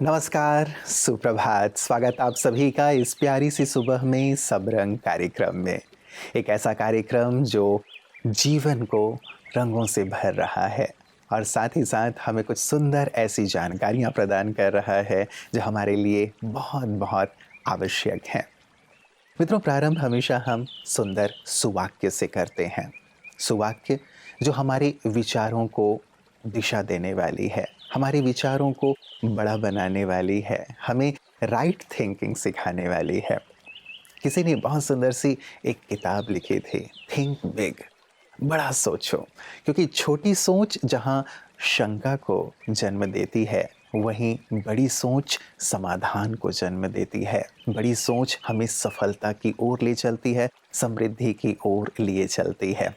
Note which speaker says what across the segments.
Speaker 1: नमस्कार, सुप्रभात। स्वागत आप सभी का इस प्यारी सी सुबह में सब रंग कार्यक्रम में। एक ऐसा कार्यक्रम जो जीवन को रंगों से भर रहा है और साथ ही साथ हमें कुछ सुंदर ऐसी जानकारियाँ प्रदान कर रहा है जो हमारे लिए बहुत बहुत आवश्यक हैं। मित्रों, प्रारंभ हमेशा हम सुंदर सुवाक्य से करते हैं। सुवाक्य जो हमारे विचारों को दिशा देने वाली है, हमारे विचारों को बड़ा बनाने वाली है, हमें राइट थिंकिंग सिखाने वाली है। किसी ने बहुत सुंदर सी एक किताब लिखी थी, थिंक बिग, बड़ा सोचो। क्योंकि छोटी सोच जहाँ शंका को जन्म देती है, वहीं बड़ी सोच समाधान को जन्म देती है। बड़ी सोच हमें सफलता की ओर ले चलती है, समृद्धि की ओर लिए चलती है।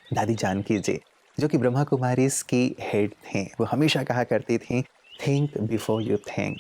Speaker 1: दादी जानकी जी, जो कि ब्रह्मा कुमारीज की हेड थीं, वो हमेशा कहा करती थीं, थिंक बिफोर यू थिंक।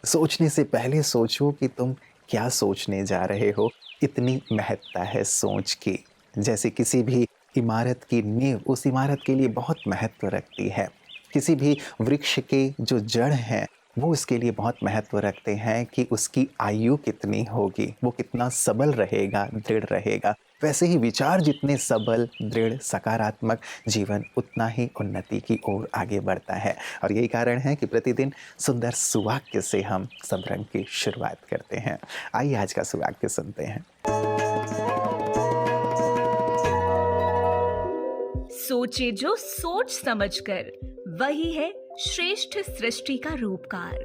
Speaker 1: सोचने से पहले सोचो कि तुम क्या सोचने जा रहे हो। इतनी महत्ता है सोच की। जैसे किसी भी इमारत की नींव उस इमारत के लिए बहुत महत्व रखती है। किसी भी वृक्ष के जो जड़ हैं वो उसके लिए बहुत महत्व रखते हैं कि उसकी आयु कितनी होगी, वो कितना सबल रहेगा, दृढ़ रहेगा। वैसे ही विचार जितने सबल, दृढ़, सकारात्मक, जीवन उतना ही उन्नति की ओर आगे बढ़ता है। और यही कारण है कि प्रतिदिन सुंदर सुवाक्य से हम सब रंग की शुरुआत करते हैं। आइए आज का सुवाक्य सुनते हैं।
Speaker 2: सोचे जो सोच समझकर, वही है श्रेष्ठ सृष्टि का रूपकार।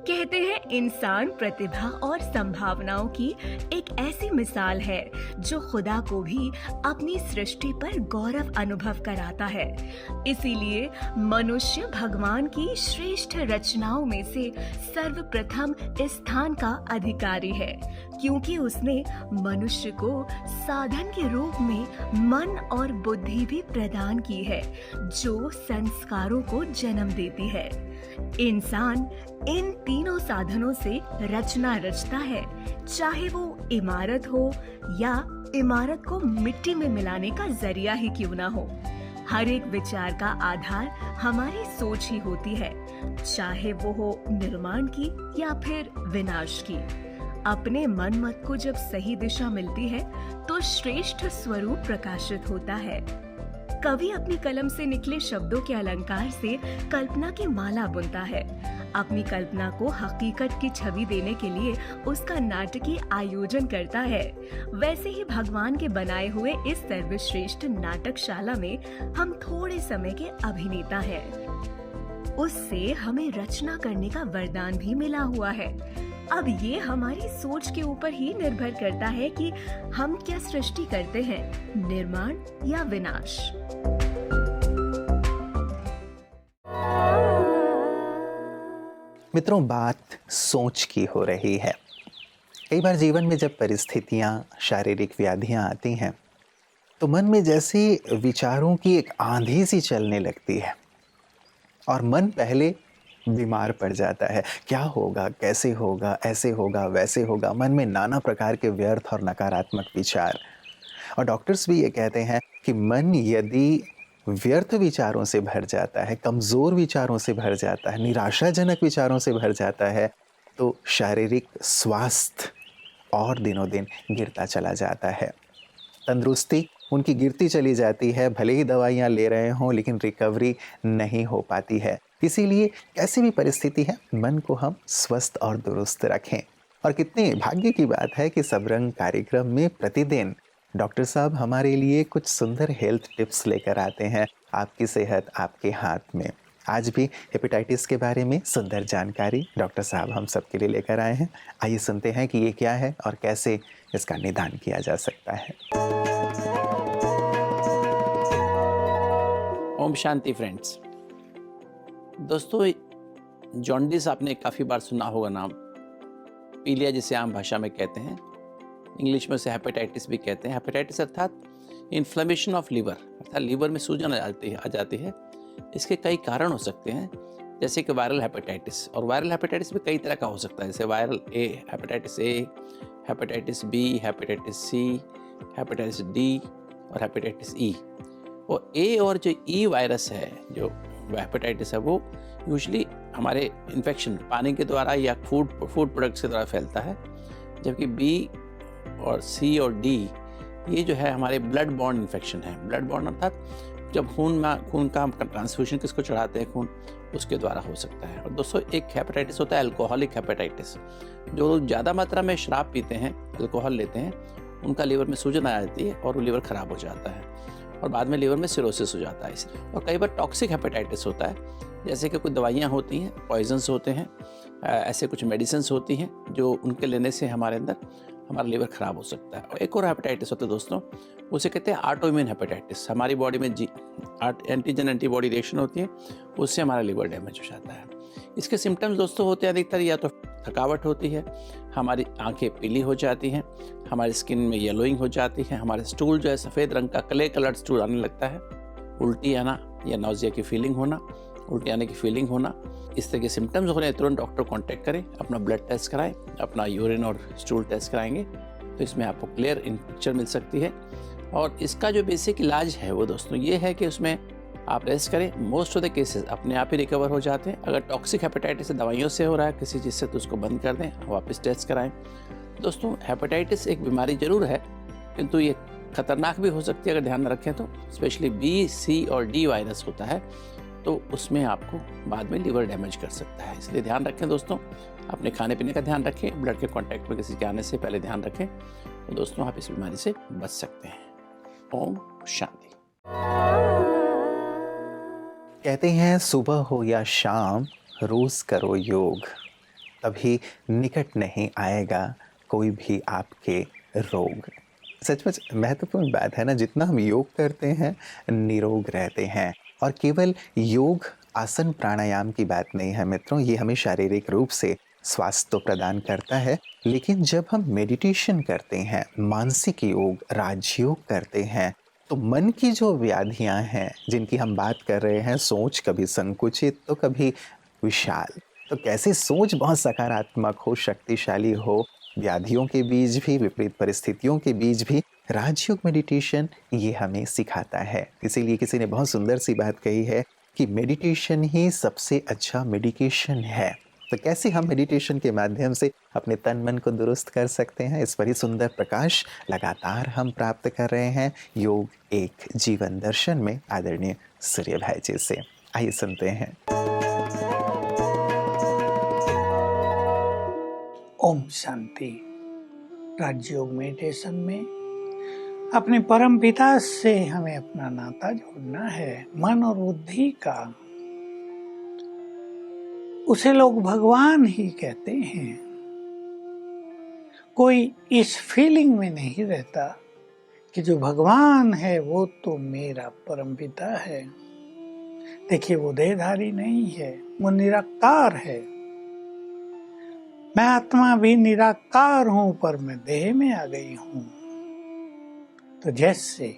Speaker 2: कहते हैं इंसान प्रतिभा और संभावनाओं की एक ऐसी मिसाल है जो खुदा को भी अपनी सृष्टि पर गौरव अनुभव कराता है। इसीलिए मनुष्य भगवान की श्रेष्ठ रचनाओं में से सर्वप्रथम स्थान का अधिकारी है, क्योंकि उसने मनुष्य को साधन के रूप में मन और बुद्धि भी प्रदान की है, जो संस्कारों को जन्म देती है। इंसान इन तीनों साधनों से रचना रचता है, चाहे वो इमारत हो या इमारत को मिट्टी में मिलाने का जरिया ही क्यों ना हो। हर एक विचार का आधार हमारी सोच ही होती है, चाहे वो हो निर्माण की या फिर विनाश की। अपने मन मत को जब सही दिशा मिलती है तो श्रेष्ठ स्वरूप प्रकाशित होता है। कवि अपनी कलम से निकले शब्दों के अलंकार से कल्पना की माला बुनता है। अपनी कल्पना को हकीकत की छवि देने के लिए उसका नाटकीय आयोजन करता है। वैसे ही भगवान के बनाए हुए इस सर्वश्रेष्ठ नाटकशाला में हम थोड़े समय के अभिनेता हैं। उससे हमें रचना करने का वरदान भी मिला हुआ है। अब ये हमारी सोच के ऊपर ही निर्भर करता है कि हम क्या सृष्टि करते हैं, निर्माण या विनाश।
Speaker 1: मित्रों, बात सोच की हो रही है। कई बार जीवन में जब परिस्थितियां, शारीरिक व्याधियां आती हैं तो मन में जैसे विचारों की एक आंधी सी चलने लगती है और मन पहले बीमार पड़ जाता है। क्या होगा, कैसे होगा, ऐसे होगा, वैसे होगा। मन में नाना प्रकार के व्यर्थ और नकारात्मक विचार। और डॉक्टर्स भी ये कहते हैं कि मन यदि व्यर्थ विचारों से भर जाता है, कमज़ोर विचारों से भर जाता है, निराशाजनक विचारों से भर जाता है, तो शारीरिक स्वास्थ्य और दिनों दिन गिरता चला जाता है। तंदुरुस्ती उनकी गिरती चली जाती है। भले ही दवाइयाँ ले रहे हों, लेकिन रिकवरी नहीं हो पाती है। इसीलिए कैसी भी परिस्थिति है, मन को हम स्वस्थ और दुरुस्त रखें। और कितने भाग्य की बात है कि सबरंग कार्यक्रम में प्रतिदिन डॉक्टर साहब हमारे लिए कुछ सुंदर हेल्थ टिप्स लेकर आते हैं। आपकी सेहत आपके हाथ में। आज भी हेपेटाइटिस के बारे में सुंदर जानकारी डॉक्टर साहब हम सबके लिए लेकर आए हैं। आइए सुनते हैं कि ये क्या है और कैसे इसका निदान किया जा सकता है।
Speaker 3: ओम शांति फ्रेंड्स। दोस्तों, जॉन्डिस आपने काफ़ी बार सुना होगा नाम। पीलिया जिसे आम भाषा में कहते हैं, इंग्लिश में उसे हेपेटाइटिस भी कहते हैं। हेपेटाइटिस अर्थात इन्फ्लेमेशन ऑफ लीवर, अर्थात लीवर में सूजन आ जाती है। इसके कई कारण हो सकते हैं, जैसे कि वायरल हेपेटाइटिस। और वायरल हेपेटाइटिस भी कई तरह का हो सकता है, जैसे viral hepatitis A, hepatitis B, hepatitis C, hepatitis D और हेपेटाइटिस ई। और ए और जो ई वायरस है, जो हेपेटाइटिस है, वो यूजुअली हमारे इन्फेक्शन पानी के द्वारा या फूड प्रोडक्ट्स के द्वारा फैलता है, जबकि बी और सी और डी ये जो है हमारे ब्लड बॉर्न इन्फेक्शन है। ब्लड बॉर्न अर्थात जब खून का हम ट्रांसफ्यूजन किसको चढ़ाते हैं खून, उसके द्वारा हो सकता है। और दोस्तों एक हेपेटाइटिस होता है अल्कोहलिक हेपेटाइटिस, जो ज़्यादा मात्रा में शराब पीते हैं, अल्कोहल लेते हैं, उनका लीवर में सूजन आ जाती है और वो लीवर ख़राब हो जाता है और बाद में लीवर में सिरोसिस हो जाता है इसलिए। और कई बार टॉक्सिक हेपेटाइटिस होता है, जैसे कि कुछ दवाइयाँ होती हैं, पॉइजन्स होते हैं, ऐसे कुछ मेडिसिन्स होती हैं जो उनके लेने से हमारे अंदर हमारा लीवर ख़राब हो सकता है। और एक और हेपेटाइटिस होता है दोस्तों, उसे कहते हैं ऑटोइम्यून हेपेटाइटिस। हमारी बॉडी में एंटीजन एंटीबॉडी रिएक्शन होती है, उससे हमारा लीवर डैमेज हो जाता है। इसके सिम्टम्स दोस्तों होते हैं अधिकतर या तो थकावट होती है, हमारी आंखें पीली हो जाती हैं, हमारी स्किन में येलोइंग हो जाती है, हमारे स्टूल जो है सफ़ेद रंग का क्ले कलर्ड स्टूल आने लगता है, उल्टी आना या नौजिया की फीलिंग होना, उल्टी आने की फीलिंग होना, इस तरह के सिम्टम्स हो रहे हैं, तुरंत डॉक्टर कॉन्टैक्ट करें, अपना ब्लड टेस्ट कराएं, अपना यूरिन और स्टूल टेस्ट कराएंगे तो इसमें आपको क्लियर पिक्चर मिल सकती है। और इसका जो बेसिक इलाज है वो दोस्तों ये है कि उसमें आप रेस्ट करें, मोस्ट ऑफ द केसेस अपने आप ही रिकवर हो जाते हैं। अगर टॉक्सिक हेपेटाइटिस दवाइयों से हो रहा है किसी चीज़ से तो उसको बंद कर दें, वापस टेस्ट कराएं। दोस्तों हेपेटाइटिस एक बीमारी जरूर है, किंतु ये खतरनाक भी हो सकती है अगर ध्यान न रखें तो। स्पेशली बी, सी और डी वायरस होता है तो उसमें आपको बाद में लीवर डैमेज कर सकता है, इसलिए ध्यान रखें दोस्तों। अपने खाने पीने का ध्यान रखें, ब्लड के कांटेक्ट में किसी के आने से पहले ध्यान रखें, तो दोस्तों आप इस बीमारी से बच सकते हैं। ओम शांति।
Speaker 1: कहते हैं सुबह हो या शाम रोज करो योग, तभी निकट नहीं आएगा कोई भी आपके रोग। सचमुच महत्वपूर्ण बात है ना, जितना हम योग करते हैं निरोग रहते हैं। और केवल योग आसन प्राणायाम की बात नहीं है मित्रों, ये हमें शारीरिक रूप से स्वास्थ्य तो प्रदान करता है, लेकिन जब हम मेडिटेशन करते हैं, मानसिक योग, राजयोग करते हैं, तो मन की जो व्याधियां हैं जिनकी हम बात कर रहे हैं, सोच कभी संकुचित तो कभी विशाल, तो कैसे सोच बहुत सकारात्मक हो, शक्तिशाली हो, व्याधियों के बीच भी, विपरीत परिस्थितियों के बीच भी राजयोग मेडिटेशन ये हमें सिखाता है। इसीलिए किसी ने बहुत सुंदर सी बात कही है कि मेडिटेशन ही सबसे अच्छा मेडिकेशन है। तो कैसे हम मेडिटेशन के माध्यम से अपने तन मन को दुरुस्त कर सकते हैं, इस पर ही सुंदर प्रकाश लगातार हम प्राप्त कर रहे हैं योग एक जीवन दर्शन में आदरणीय सूर्य भाई जी से। आइए सुनते हैं।
Speaker 4: ओम शांति। राजयोग मेडिटेशन में अपने परम पिता से हमें अपना नाता जोड़ना है, मन और बुद्धि का। उसे लोग भगवान ही कहते हैं। कोई इस फीलिंग में नहीं रहता कि जो भगवान है वो तो मेरा परम पिता है। देखिए वो देहधारी नहीं है, वो निराकार है। मैं आत्मा भी निराकार हूं, पर मैं देह में आ गई हूं। तो जैसे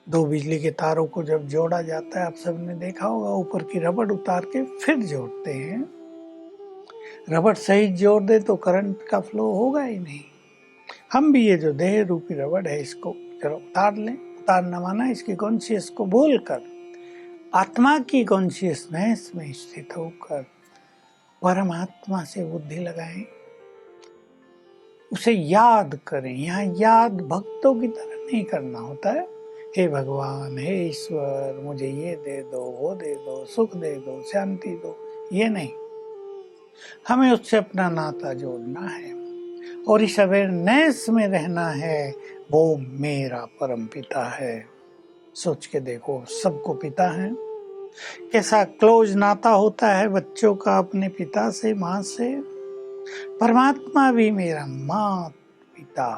Speaker 4: दो बिजली के तारों को जब जोड़ा जाता है, आप सबने देखा होगा, ऊपर की रबड़ उतार के फिर जोड़ते हैं। रबड़ सही जोड़ दे तो करंट का फ्लो होगा ही नहीं। हम भी ये जो देह रूपी रबड़ है, इसको जरा उतार लें। उतारना माना इसकी कॉन्शियस को भूलकर आत्मा की कॉन्शियसनेस में स्थित होकर परमात्मा से बुद्धि लगाएं, उसे याद करें। यहाँ याद भक्तों की तरह नहीं करना होता है, हे भगवान, हे ईश्वर, मुझे ये दे दो, वो दे दो, सुख दे दो, शांति दो, ये नहीं। हमें उससे अपना नाता जोड़ना है और इस अवेयरनेस में रहना है, वो मेरा परम पिता है। सोच के देखो, सबको पिता है। कैसा क्लोज नाता होता है बच्चों का अपने पिता से, माँ से। परमात्मा भी मेरा माँ पिता।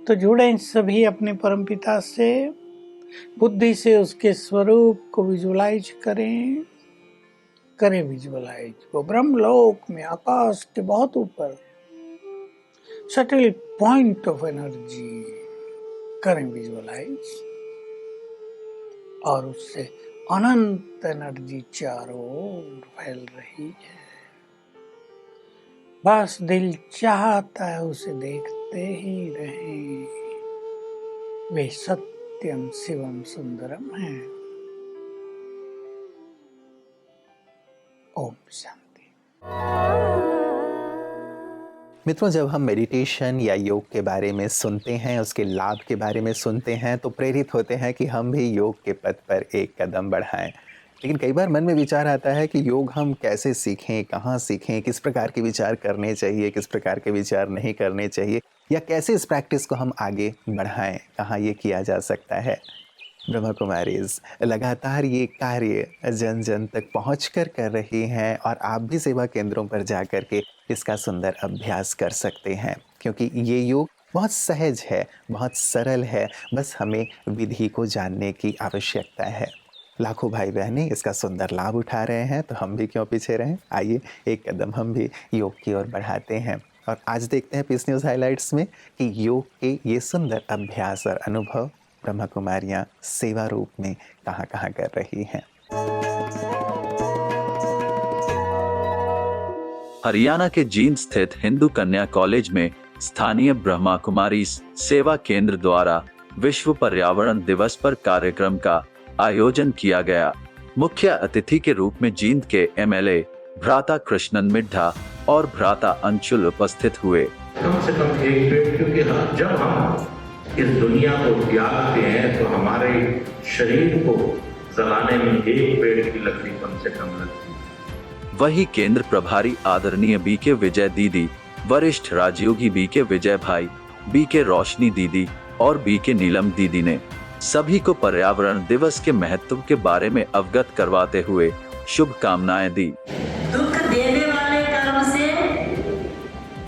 Speaker 4: तो जुड़े सभी अपने परम पिता से, बुद्धि से उसके स्वरूप को विजुलाइज करें विजुलाइज। वो ब्रह्मलोक में आकाश के बहुत ऊपर सटल पॉइंट ऑफ एनर्जी करें विजुलाइज, और उससे अनंत एनर्जी चारों ओर फैल रही है। बस दिल चाहता है उसे देखते ही रहें। वे सत्यम शिवम सुंदरम है। ओम शांति।
Speaker 1: मित्रों, जब हम मेडिटेशन या योग के बारे में सुनते हैं, उसके लाभ के बारे में सुनते हैं, तो प्रेरित होते हैं कि हम भी योग के पथ पर एक कदम बढ़ाएं। लेकिन कई बार मन में विचार आता है कि योग हम कैसे सीखें, कहाँ सीखें, किस प्रकार के विचार करने चाहिए, किस प्रकार के विचार नहीं करने चाहिए, या कैसे इस प्रैक्टिस को हम आगे बढ़ाएं, कहाँ ये किया जा सकता है। ब्रह्मा कुमारीज लगातार ये कार्य जन जन तक पहुंचकर कर रही हैं, और आप भी सेवा केंद्रों पर जा कर के इसका सुंदर अभ्यास कर सकते हैं, क्योंकि ये योग बहुत सहज है, बहुत सरल है। बस हमें विधि को जानने की आवश्यकता है। लाखों भाई बहनें इसका सुंदर लाभ उठा रहे हैं, तो हम भी क्यों पीछे रहें। आइए एक कदम हम भी योग की ओर बढ़ाते हैं, और आज देखते हैं पीस न्यूज़ हाइलाइट्स में कि योग के ये सुंदर अभ्यास और अनुभव ब्रह्मा कुमारियाँ सेवा रूप में कहाँ कहाँ कर रही हैं।
Speaker 5: हरियाणा के जींद स्थित हिंदू कन्या कॉलेज में स्थानीय ब्रह्मा कुमारी सेवा केंद्र द्वारा विश्व पर्यावरण दिवस पर कार्यक्रम का आयोजन किया गया। मुख्य अतिथि के रूप में जींद के एमएलए भ्राता कृष्णन मिड्ढा और भ्राता अंशुल उपस्थित हुए।
Speaker 6: कम से कम एक पेड़, क्योंकि जब हम इस दुनिया को त्यागते हैं तो हमारे शरीर को जलाने में एक पेड़ की लकड़ी कम से कम लगती है।
Speaker 5: वही केंद्र प्रभारी आदरणीय बीके विजय दीदी, वरिष्ठ राजयोगी बीके विजय भाई, बीके रोशनी दीदी और बीके नीलम दीदी ने सभी को पर्यावरण दिवस के महत्व के बारे में अवगत करवाते हुए शुभकामनाएं दी।
Speaker 7: दुख देने वाले कर्म से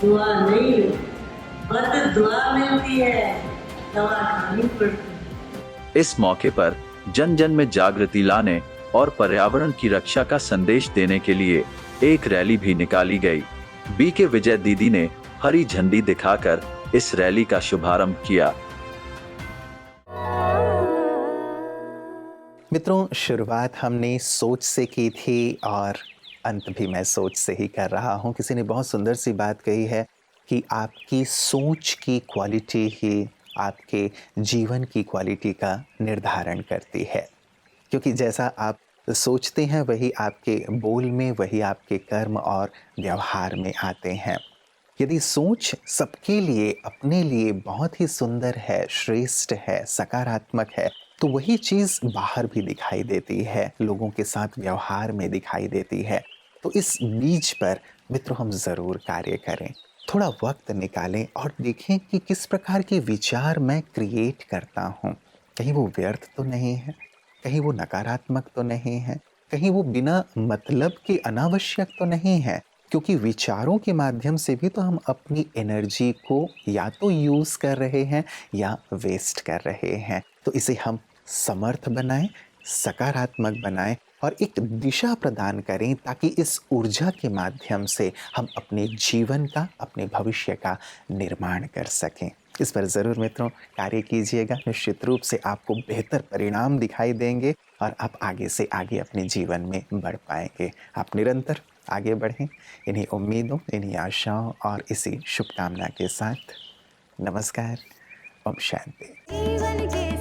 Speaker 7: दुआ नहीं, बद दुआ मिलती है, दवा खानी पड़ती।
Speaker 5: इस मौके पर जन जन में जागृति लाने और पर्यावरण की रक्षा का संदेश देने के लिए एक रैली भी निकाली गई। बीके विजय दीदी ने हरी झंडी दिखाकर इस रैली का शुभारंभ किया।
Speaker 1: मित्रों, शुरुआत हमने सोच से की थी और अंत भी मैं सोच से ही कर रहा हूँ। किसी ने बहुत सुंदर सी बात कही है कि आपकी सोच की क्वालिटी ही आपके जीवन की क्वालिटी का निर्धारण करती है, क्योंकि जैसा आप सोचते हैं वही आपके बोल में, वही आपके कर्म और व्यवहार में आते हैं। यदि सोच सबके लिए, अपने लिए बहुत ही सुंदर है, श्रेष्ठ है, सकारात्मक है, तो वही चीज़ बाहर भी दिखाई देती है, लोगों के साथ व्यवहार में दिखाई देती है। तो इस बीज पर मित्रों हम ज़रूर कार्य करें, थोड़ा वक्त निकालें और देखें कि किस प्रकार के विचार मैं क्रिएट करता हूँ। कहीं वो व्यर्थ तो नहीं है, कहीं वो नकारात्मक तो नहीं है, कहीं वो बिना मतलब के अनावश्यक तो नहीं है, क्योंकि विचारों के माध्यम से भी तो हम अपनी एनर्जी को या तो यूज़ कर रहे हैं या वेस्ट कर रहे हैं। तो इसे हम समर्थ बनाएं, सकारात्मक बनाएं और एक दिशा प्रदान करें, ताकि इस ऊर्जा के माध्यम से हम अपने जीवन का, अपने भविष्य का निर्माण कर सकें। इस पर ज़रूर मित्रों कार्य कीजिएगा। निश्चित रूप से आपको बेहतर परिणाम दिखाई देंगे और आप आगे से आगे अपने जीवन में बढ़ पाएंगे। आप निरंतर आगे बढ़ें। इन्हीं उम्मीदों, इन्हीं आशाओं और इसी शुभकामना के साथ नमस्कार। ओम शांति।